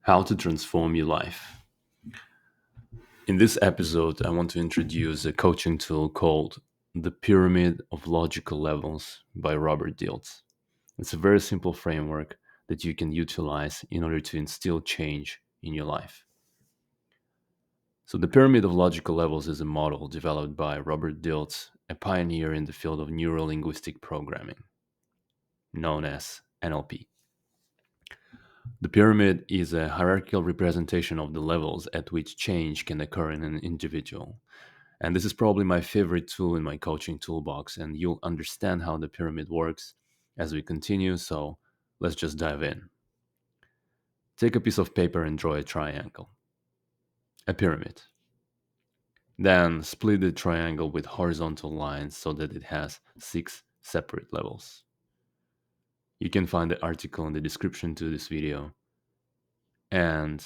How to transform your life. In this episode, I want to introduce a coaching tool called the Pyramid of Logical Levels by Robert Dilts. It's a very simple framework that you can utilize in order to instill change in your life. So, the Pyramid of Logical Levels is a model developed by Robert Dilts, a pioneer in the field of neuro-linguistic programming, known as NLP. The pyramid is a hierarchical representation of the levels at which change can occur in an individual. And this is probably my favorite tool in my coaching toolbox, and you'll understand how the pyramid works as we continue, so let's just dive in. Take a piece of paper and draw a triangle, a pyramid. Then split the triangle with horizontal lines so that it has 6 separate levels. You can find the article in the description to this video and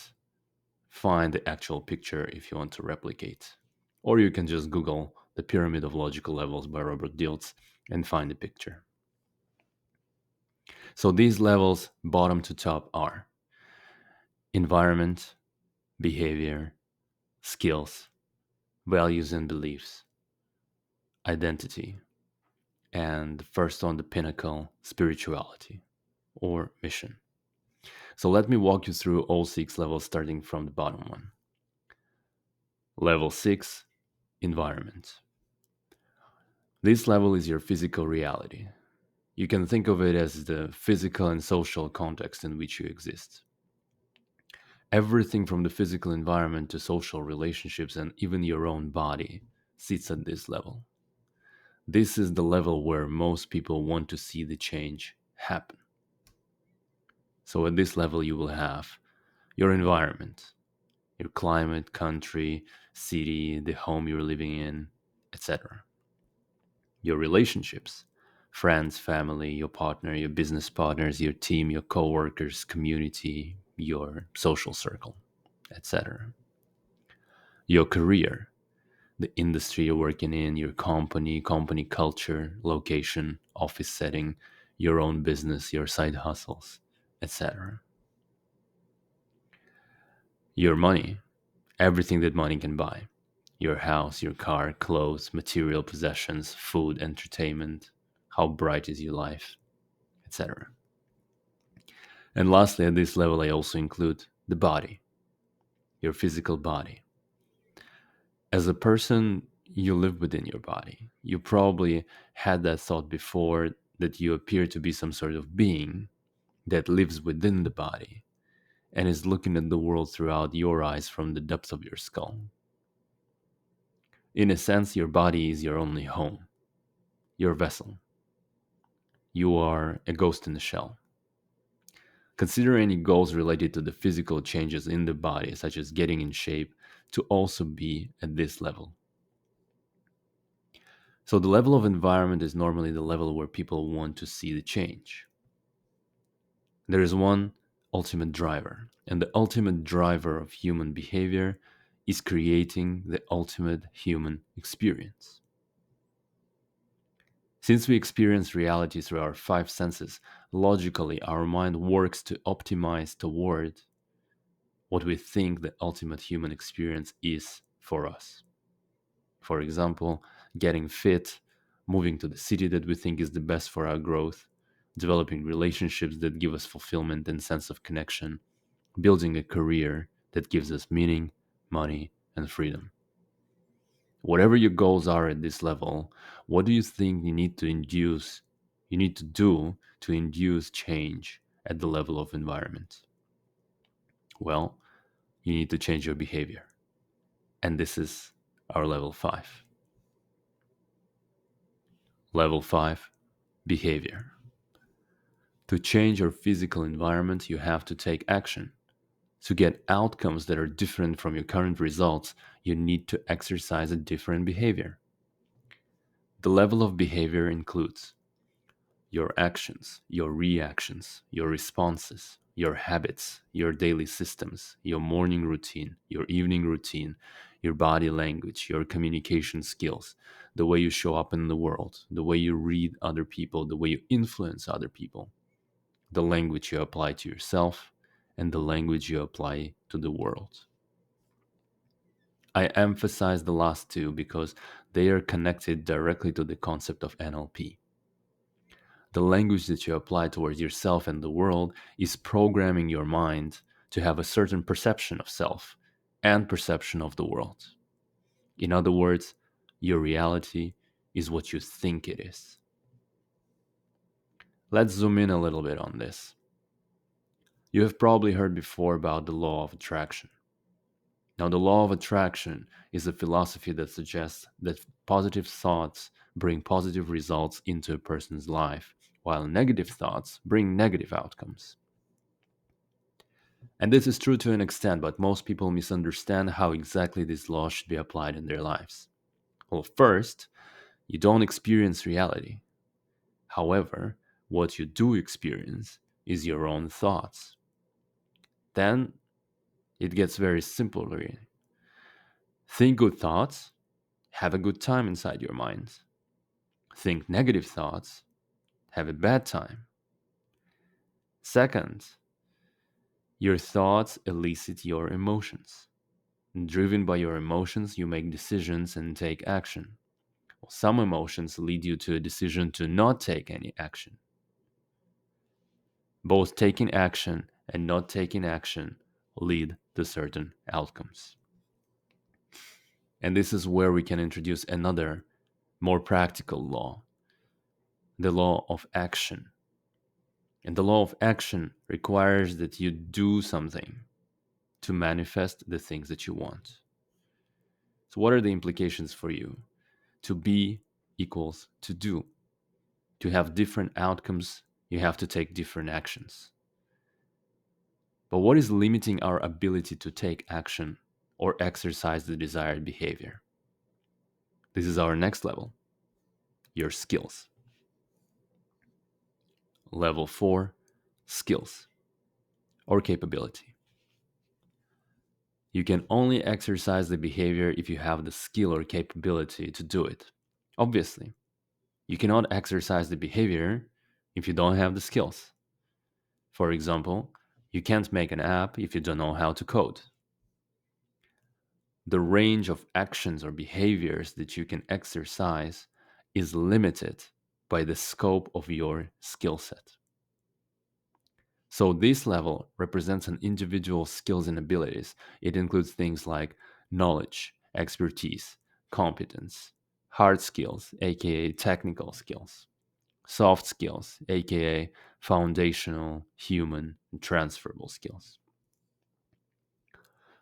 find the actual picture if you want to replicate. Or you can just Google the Pyramid of Logical Levels by Robert Dilts and find the picture. So these levels, bottom to top, are environment, behavior, skills, values and beliefs, identity, and first on the pinnacle, spirituality or mission. So let me walk you through all 6 levels starting from the bottom one. Level 6, environment. This level is your physical reality. You can think of it as the physical and social context in which you exist. Everything from the physical environment to social relationships and even your own body sits at this level. This is the level where most people want to see the change happen. So at this level, you will have your environment, your climate, country, city, the home you're living in, etc. Your relationships, friends, family, your partner, your business partners, your team, your coworkers, community, your social circle, etc. Your career, the industry you're working in, your company culture, location, office setting, your own business, your side hustles, etc. Your money, everything that money can buy. Your house, your car, clothes, material possessions, food, entertainment, how bright is your life, etc. And lastly, at this level, I also include the body, your physical body. As a person, you live within your body. You probably had that thought before that you appear to be some sort of being that lives within the body and is looking at the world throughout your eyes from the depths of your skull. In a sense, your body is your only home, your vessel. You are a ghost in the shell. Consider any goals related to the physical changes in the body, such as getting in shape, to also be at this level. So, the level of environment is normally the level where people want to see the change. There is one ultimate driver, and the ultimate driver of human behavior is creating the ultimate human experience. Since we experience reality through our 5 senses, logically our mind works to optimize toward what we think the ultimate human experience is for us. For example, getting fit, moving to the city that we think is the best for our growth, developing relationships that give us fulfillment and sense of connection, building a career that gives us meaning, money, and freedom. Whatever your goals are at this level, what do you think you need to do to induce change at the level of environment? Well, you need to change your behavior. And this is our level 5. Level 5, behavior. To change your physical environment, you have to take action. To get outcomes that are different from your current results, you need to exercise a different behavior. The level of behavior includes your actions, your reactions, your responses, your habits, your daily systems, your morning routine, your evening routine, your body language, your communication skills, the way you show up in the world, the way you read other people, the way you influence other people, the language you apply to yourself, and the language you apply to the world. I emphasize the last two because they are connected directly to the concept of NLP. The language that you apply towards yourself and the world is programming your mind to have a certain perception of self and perception of the world. In other words, your reality is what you think it is. Let's zoom in a little bit on this. You have probably heard before about the law of attraction. Now, the law of attraction is a philosophy that suggests that positive thoughts bring positive results into a person's life, while negative thoughts bring negative outcomes. And this is true to an extent, but most people misunderstand how exactly this law should be applied in their lives. Well, first, you don't experience reality. However, what you do experience is your own thoughts. Then it gets very simple, really. Think good thoughts, have a good time inside your mind. Think negative thoughts, have a bad time. Second, your thoughts elicit your emotions. Driven by your emotions, you make decisions and take action. Some emotions lead you to a decision to not take any action. Both taking action and not taking action lead to certain outcomes. And this is where we can introduce another, more practical law, the law of action. And the law of action requires that you do something to manifest the things that you want. So, what are the implications for you? To be equals to do. To have different outcomes, you have to take different actions. But what is limiting our ability to take action or exercise the desired behavior? This is our next level, your skills. Level 4, skills or capability. You can only exercise the behavior if you have the skill or capability to do it. Obviously, you cannot exercise the behavior if you don't have the skills. For example, you can't make an app if you don't know how to code. The range of actions or behaviors that you can exercise is limited by the scope of your skill set. So, this level represents an individual's skills and abilities. It includes things like knowledge, expertise, competence, hard skills, aka technical skills, soft skills, aka foundational, human, and transferable skills.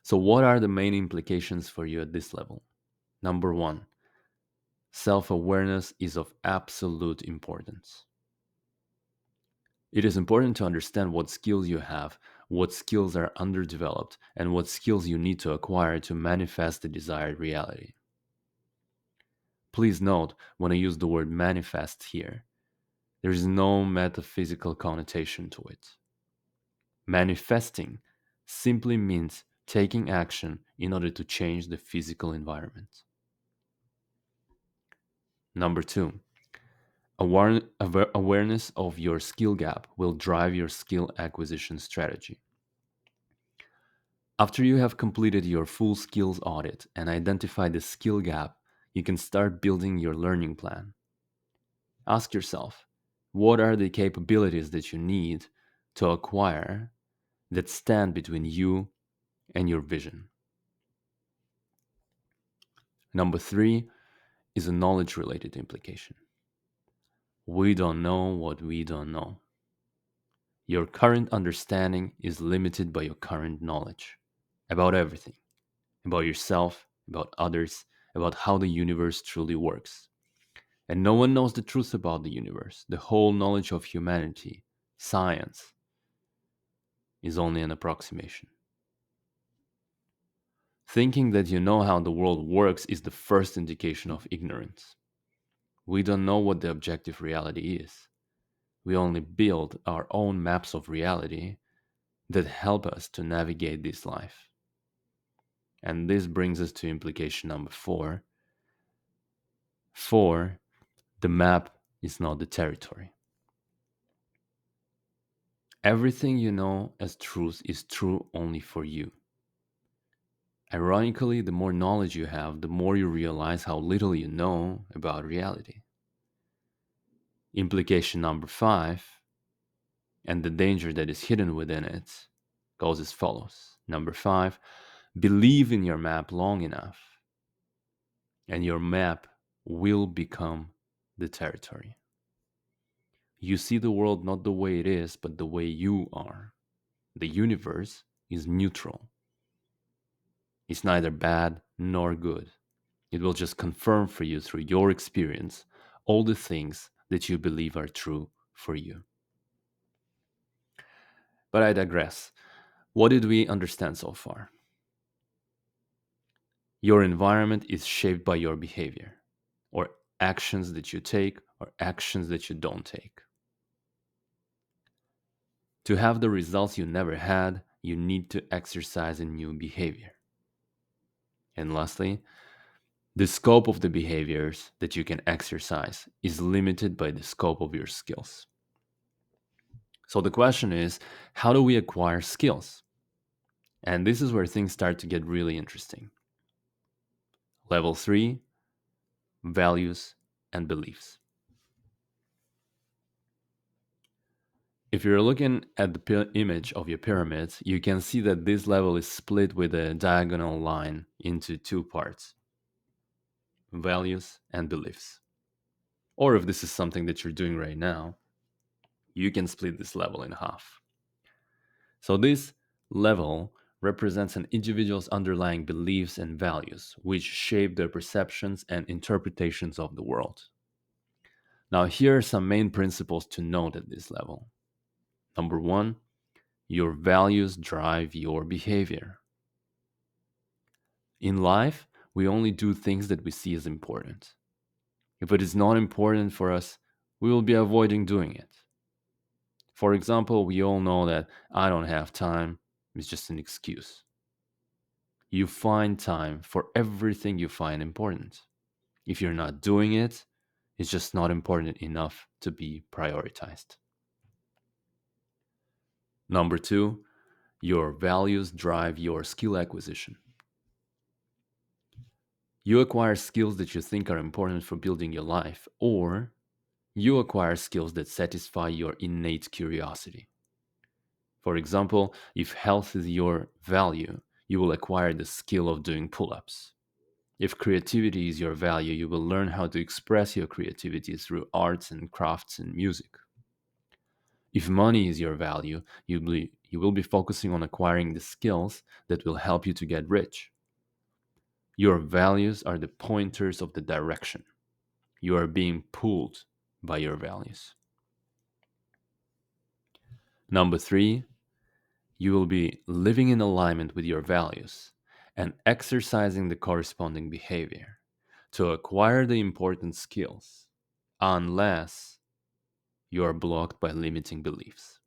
So, what are the main implications for you at this level? Number one, self awareness is of absolute importance. It is important to understand what skills you have, what skills are underdeveloped, and what skills you need to acquire to manifest the desired reality. Please note, when I use the word manifest here, there is no metaphysical connotation to it. Manifesting simply means taking action in order to change the physical environment. Number two, awareness of your skill gap will drive your skill acquisition strategy. After you have completed your full skills audit and identified the skill gap, you can start building your learning plan. Ask yourself, what are the capabilities that you need to acquire that stand between you and your vision? Number three is a knowledge related implication. We don't know what we don't know. Your current understanding is limited by your current knowledge about everything, about yourself, about others, about how the universe truly works. And no one knows the truth about the universe. The whole knowledge of humanity, science, is only an approximation. Thinking that you know how the world works is the first indication of ignorance. We don't know what the objective reality is. We only build our own maps of reality that help us to navigate this life. And this brings us to implication number four. Four, the map is not the territory. Everything you know as truth is true only for you. Ironically, the more knowledge you have, the more you realize how little you know about reality. Implication number five, and the danger that is hidden within it, goes as follows. Number five, believe in your map long enough, and your map will become the territory. You see the world not the way it is, but the way you are. The universe is neutral, it's neither bad nor good. It will just confirm for you through your experience all the things that you believe are true for you. But I digress. What did we understand so far? Your environment is shaped by your behavior, or actions that you take, or actions that you don't take. To have the results you never had, you need to exercise a new behavior. And lastly, the scope of the behaviors that you can exercise is limited by the scope of your skills. So the question is, how do we acquire skills? And this is where things start to get really interesting. Level 3, values and beliefs. If you're looking at the image of your pyramid, you can see that this level is split with a diagonal line into two parts: values and beliefs. Or if this is something that you're doing right now, you can split this level in half. So this level represents an individual's underlying beliefs and values, which shape their perceptions and interpretations of the world. Now, here are some main principles to note at this level. Number one, your values drive your behavior. In life, we only do things that we see as important. If it is not important for us, we will be avoiding doing it. For example, we all know that I don't have time is just an excuse. You find time for everything you find important. If you're not doing it, it's just not important enough to be prioritized. Number two, your values drive your skill acquisition. You acquire skills that you think are important for building your life, or you acquire skills that satisfy your innate curiosity. For example, if health is your value, you will acquire the skill of doing pull ups. If creativity is your value, you will learn how to express your creativity through arts and crafts and music. If money is your value, you will be focusing on acquiring the skills that will help you to get rich. Your values are the pointers of the direction. You are being pulled by your values. Number three, you will be living in alignment with your values and exercising the corresponding behavior to acquire the important skills, unless you are blocked by limiting beliefs.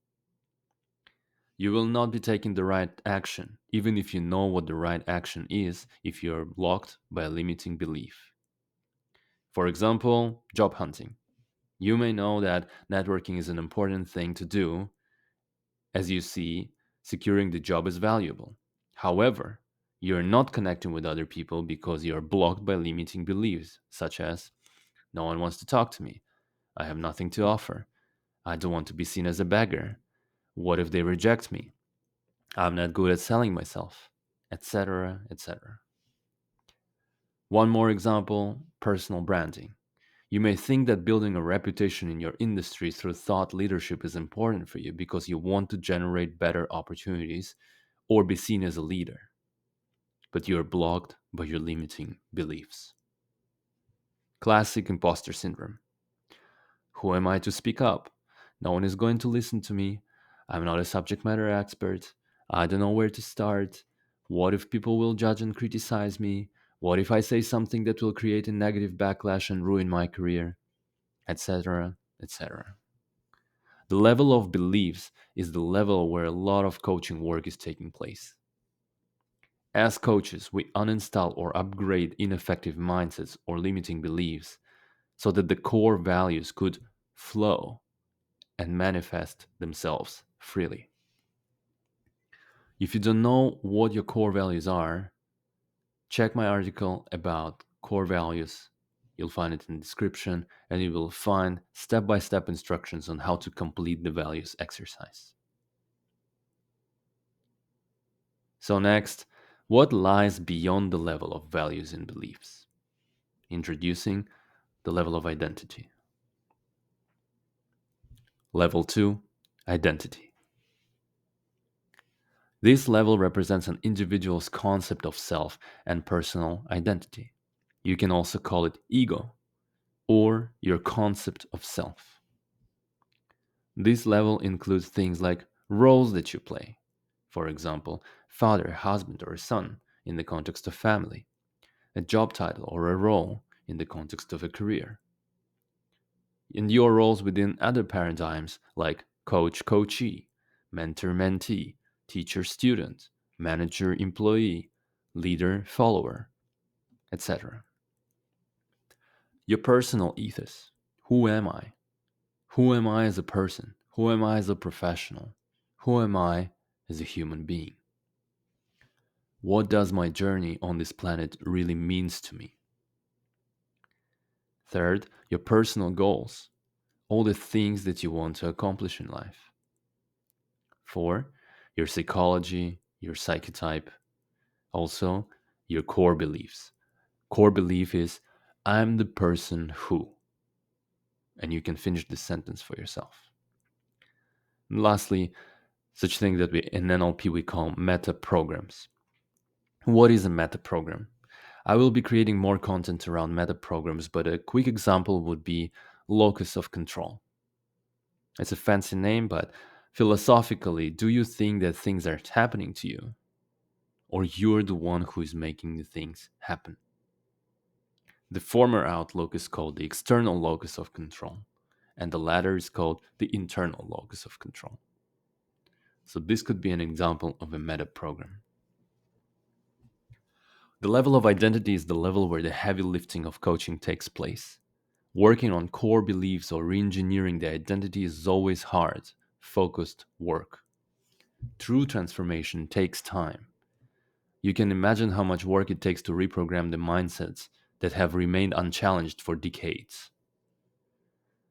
You will not be taking the right action, even if you know what the right action is, if you are blocked by a limiting belief. For example, job hunting. You may know that networking is an important thing to do, as you see, securing the job is valuable. However, you're not connecting with other people because you're blocked by limiting beliefs, such as, no one wants to talk to me, I have nothing to offer, I don't want to be seen as a beggar, what if they reject me, I'm not good at selling myself, etc., etc. One more example: personal branding. You may think that building a reputation in your industry through thought leadership is important for you because you want to generate better opportunities or be seen as a leader, but you are blocked by your limiting beliefs. Classic imposter syndrome. Who am I to speak up? No one is going to listen to me. I'm not a subject matter expert. I don't know where to start. What if people will judge and criticize me? What if I say something that will create a negative backlash and ruin my career? Etc., etc. The level of beliefs is the level where a lot of coaching work is taking place. As coaches, we uninstall or upgrade ineffective mindsets or limiting beliefs so that the core values could flow and manifest themselves freely. If you don't know what your core values are, check my article about core values. You'll find it in the description, and you will find step by step instructions on how to complete the values exercise. So, next, what lies beyond the level of values and beliefs? Introducing the level of identity. Level 2, identity. This level represents an individual's concept of self and personal identity. You can also call it ego or your concept of self. This level includes things like roles that you play. For example, father, husband, or son in the context of family, a job title or a role in the context of a career, and your roles within other paradigms like coach coachee, mentor mentee, teacher student, manager employee, leader follower, etc. Your personal ethos. Who am I? Who am I as a person? Who am I as a professional? Who am I as a human being? What does my journey on this planet really means to me? Third, your personal goals. All the things that you want to accomplish in life. Four, your psychology, your psychotype. Also, your core beliefs. Core belief is I'm the person who. And you can finish this sentence for yourself. And lastly, such thing that we in NLP we call meta programs. What is a meta program? I will be creating more content around meta programs, but a quick example would be locus of control. It's a fancy name, but philosophically, do you think that things are happening to you? Or you're the one who is making the things happen? The former outlook is called the external locus of control, and the latter is called the internal locus of control. So, this could be an example of a meta program. The level of identity is the level where the heavy lifting of coaching takes place. Working on core beliefs or re engineering the identity is always hard, focused work. True transformation takes time. You can imagine how much work it takes to reprogram the mindsets that have remained unchallenged for decades.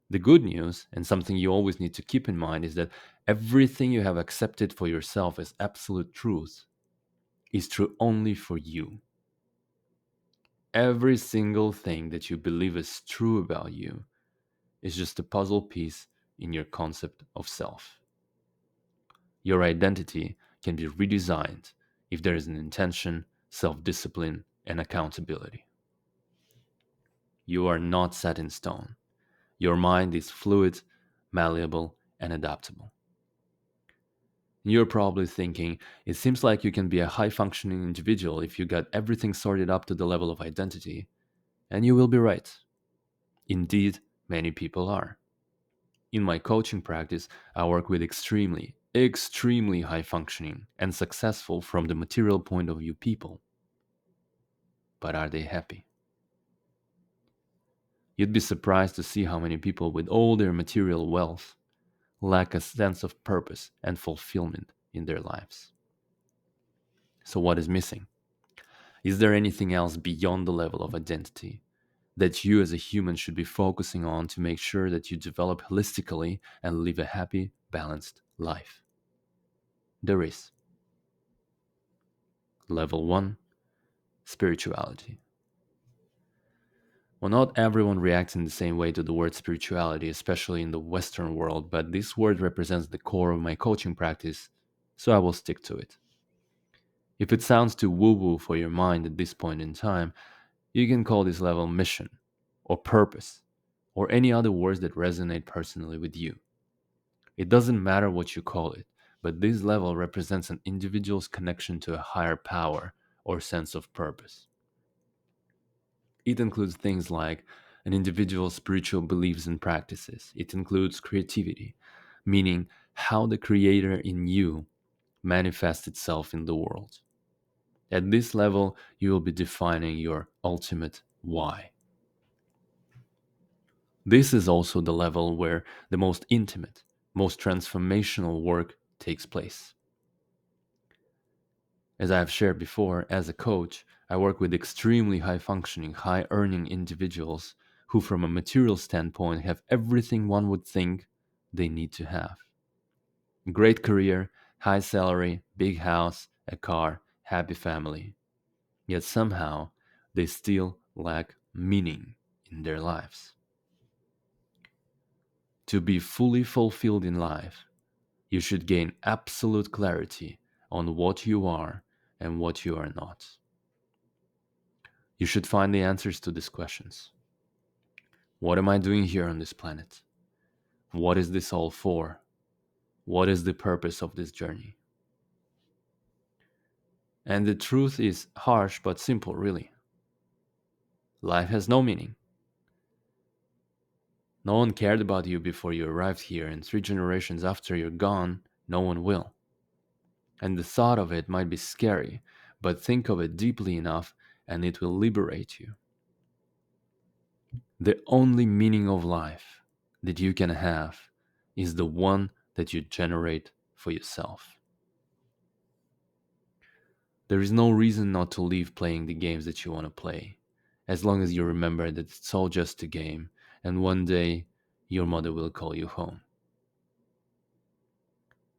The good news, and something you always need to keep in mind, is that everything you have accepted for yourself as absolute truth is true only for you. Every single thing that you believe is true about you is just a puzzle piece in your concept of self. Your identity can be redesigned if there is an intention, self discipline, and accountability. You are not set in stone. Your mind is fluid, malleable, and adaptable. You're probably thinking, it seems like you can be a high functioning individual if you got everything sorted up to the level of identity. And you will be right. Indeed, many people are. In my coaching practice, I work with extremely high functioning and successful from the material point of view people. But are they happy? You'd be surprised to see how many people with all their material wealth lack a sense of purpose and fulfillment in their lives. So, what is missing? Is there anything else beyond the level of identity that you as a human should be focusing on to make sure that you develop holistically and live a happy, balanced life? There is. Level 1, spirituality. Well, not everyone reacts in the same way to the word spirituality, especially in the Western world, but this word represents the core of my coaching practice, so I will stick to it. If it sounds too woo woo for your mind at this point in time, you can call this level mission, or purpose, or any other words that resonate personally with you. It doesn't matter what you call it, but this level represents an individual's connection to a higher power or sense of purpose. It includes things like an individual's spiritual beliefs and practices. It includes creativity, meaning how the creator in you manifests itself in the world. At this level, you will be defining your ultimate why. This is also the level where the most intimate, most transformational work takes place. As I have shared before, as a coach, I work with extremely high functioning, high earning individuals who, from a material standpoint, have everything one would think they need to have: great career, high salary, big house, a car, happy family. Yet somehow they still lack meaning in their lives. To be fully fulfilled in life, you should gain absolute clarity on what you are and what you are not. You should find the answers to these questions. What am I doing here on this planet? What is this all for? What is the purpose of this journey? And the truth is harsh but simple, really. Life has no meaning. No one cared about you before you arrived here, and 3 generations after you're gone, no one will. And the thought of it might be scary, but think of it deeply enough and it will liberate you. The only meaning of life that you can have is the one that you generate for yourself. There is no reason not to leave playing the games that you want to play, as long as you remember that it's all just a game, and one day your mother will call you home.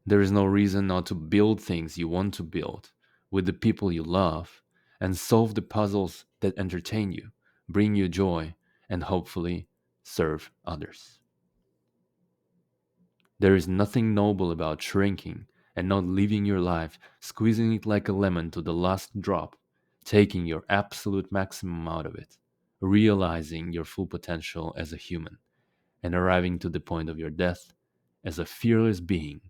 There is no reason not to build things you want to build with the people you love and solve the puzzles that entertain you, bring you joy, and hopefully serve others. There is nothing noble about shrinking and not living your life, squeezing it like a lemon to the last drop, taking your absolute maximum out of it, realizing your full potential as a human, and arriving to the point of your death as a fearless being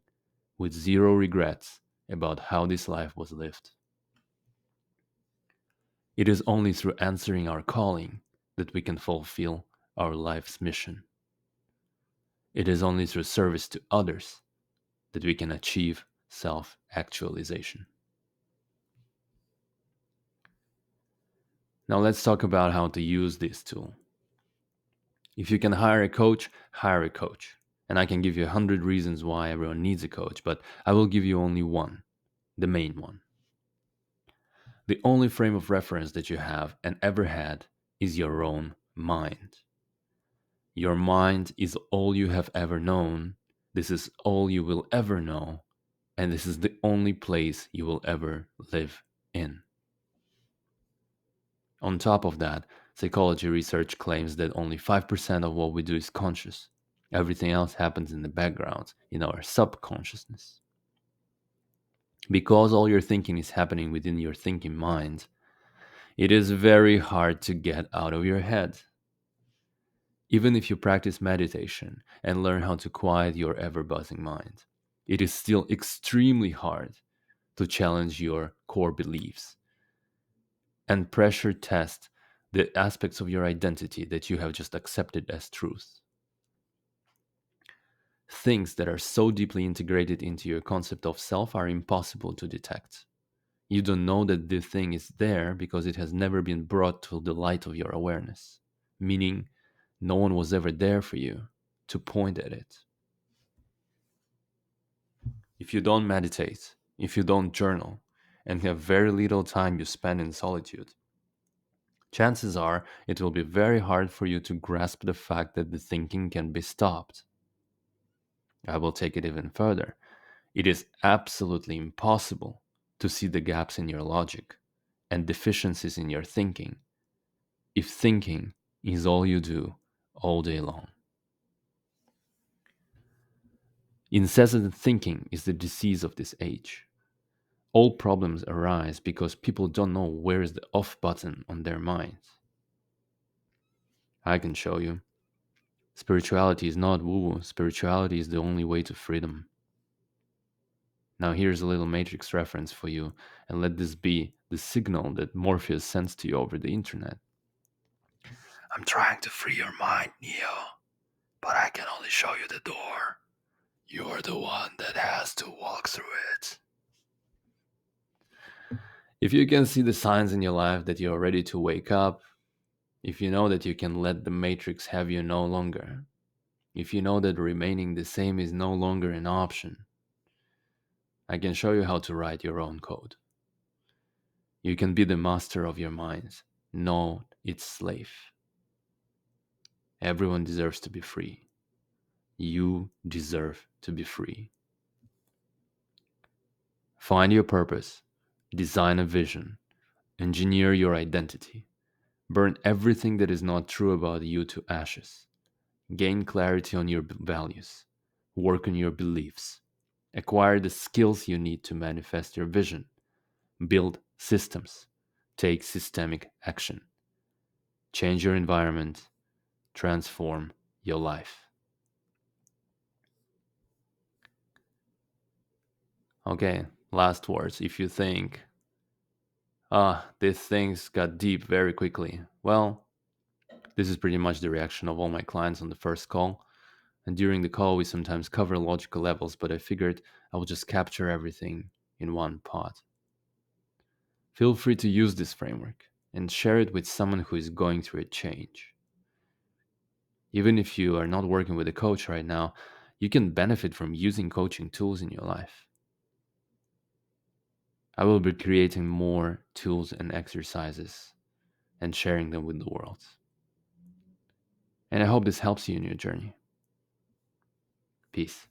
with zero regrets about how this life was lived. It is only through answering our calling that we can fulfill our life's mission. It is only through service to others that we can achieve self actualization. Now, let's talk about how to use this tool. If you can hire a coach, hire a coach. And I can give you 100 reasons why everyone needs a coach, but I will give you only one, the main one. The only frame of reference that you have and ever had is your own mind. Your mind is all you have ever known. This is all you will ever know. And this is the only place you will ever live in. On top of that, psychology research claims that only 5% of what we do is conscious. Everything else happens in the background, in our subconsciousness. Because all your thinking is happening within your thinking mind, it is very hard to get out of your head. Even if you practice meditation and learn how to quiet your ever buzzing mind, it is still extremely hard to challenge your core beliefs and pressure test the aspects of your identity that you have just accepted as truth. Things that are so deeply integrated into your concept of self are impossible to detect. You don't know that the thing is there because it has never been brought to the light of your awareness, meaning no one was ever there for you to point at it. If you don't meditate, if you don't journal, and have very little time you spend in solitude, chances are it will be very hard for you to grasp the fact that the thinking can be stopped. I will take it even further. It is absolutely impossible to see the gaps in your logic and deficiencies in your thinking if thinking is all you do all day long. Incessant thinking is the disease of this age. All problems arise because people don't know where is the off button on their minds. I can show you. Spirituality is not woo-woo. Spirituality is the only way to freedom. Now here's a little Matrix reference for you, and let this be the signal that Morpheus sends to you over the internet. I'm trying to free your mind, Neo, but I can only show you the door. You're the one that has to walk through it. If you can see the signs in your life that you're ready to wake up, if you know that you can let the Matrix have you no longer, If you know that remaining the same is no longer an option, I can show you how to write your own code. You can be the master of your mind, not its slave. Everyone deserves to be free. You deserve to be free. Find your purpose, design a vision, engineer your identity, burn everything that is not true about you to ashes, gain clarity on your values, work on your beliefs, acquire the skills you need to manifest your vision, build systems, take systemic action, change your environment, transform your life. Okay, last words. If you think, these things got deep very quickly, well, this is pretty much the reaction of all my clients on the first call. And during the call, we sometimes cover logical levels, but I figured I will just capture everything in one pot. Feel free to use this framework and share it with someone who is going through a change. Even if you are not working with a coach right now, you can benefit from using coaching tools in your life. I will be creating more tools and exercises and sharing them with the world. And I hope this helps you in your journey. Peace.